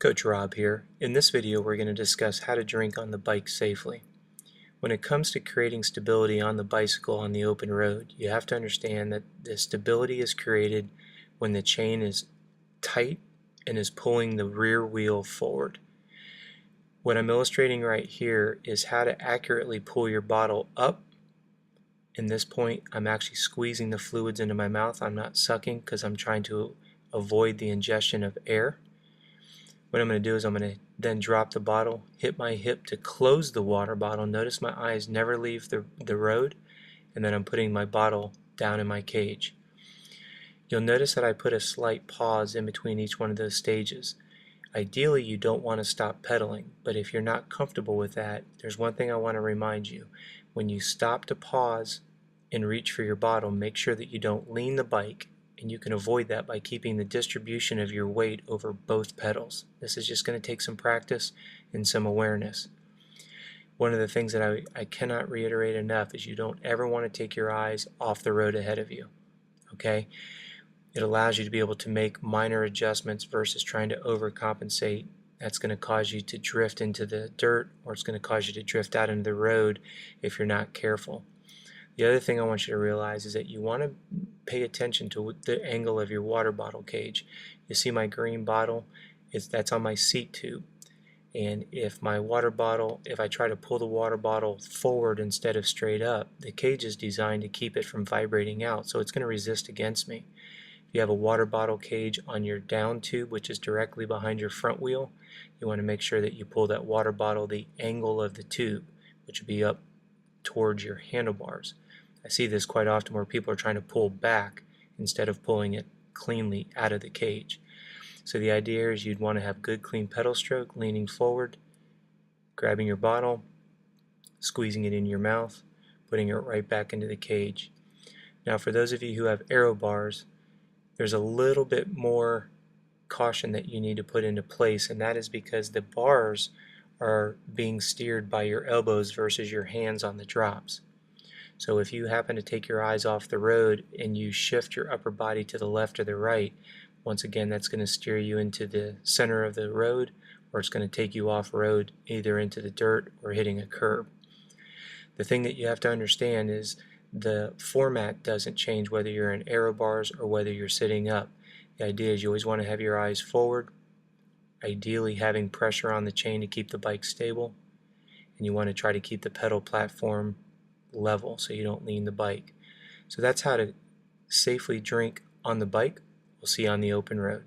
Coach Rob here. In this video we're going to discuss how to drink on the bike safely. When it comes to creating stability on the bicycle on the open road, you have to understand that the stability is created when the chain is tight and is pulling the rear wheel forward. What I'm illustrating right here is how to accurately pull your bottle up. In this point, I'm actually squeezing the fluids into my mouth. I'm not sucking because I'm trying to avoid the ingestion of air. What I'm going to do is I'm going to then drop the bottle, hit my hip to close the water bottle. Notice my eyes never leave the road, and then I'm putting my bottle down in my cage. You'll notice that I put a slight pause in between each one of those stages. Ideally, you don't want to stop pedaling, but if you're not comfortable with that, there's one thing I want to remind you. When you stop to pause and reach for your bottle, make sure that you don't lean the bike, and you can avoid that by keeping the distribution of your weight over both pedals. This is just going to take some practice and some awareness. One of the things that I cannot reiterate enough is you don't ever want to take your eyes off the road ahead of you. Okay? It allows you to be able to make minor adjustments versus trying to overcompensate. That's going to cause you to drift into the dirt, or it's going to cause you to drift out into the road if you're not careful. The other thing I want you to realize is that you want to pay attention to the angle of your water bottle cage. You see my green bottle? That's on my seat tube. And if I try to pull the water bottle forward instead of straight up, the cage is designed to keep it from vibrating out, so it's going to resist against me. If you have a water bottle cage on your down tube, which is directly behind your front wheel, you want to make sure that you pull that water bottle the angle of the tube, which would be up towards your handlebars. I see this quite often where people are trying to pull back instead of pulling it cleanly out of the cage. So the idea is you'd want to have good clean pedal stroke, leaning forward, grabbing your bottle, squeezing it in your mouth, putting it right back into the cage. Now for those of you who have aero bars, there's a little bit more caution that you need to put into place, and that is because the bars are being steered by your elbows versus your hands on the drops. So if you happen to take your eyes off the road and you shift your upper body to the left or the right, once again that's going to steer you into the center of the road, or it's going to take you off road either into the dirt or hitting a curb. The thing that you have to understand is the format doesn't change whether you're in aero bars or whether you're sitting up. The idea is you always want to have your eyes forward, ideally having pressure on the chain to keep the bike stable, and you want to try to keep the pedal platform level so you don't lean the bike. So that's how to safely drink on the bike. We'll see you on the open road.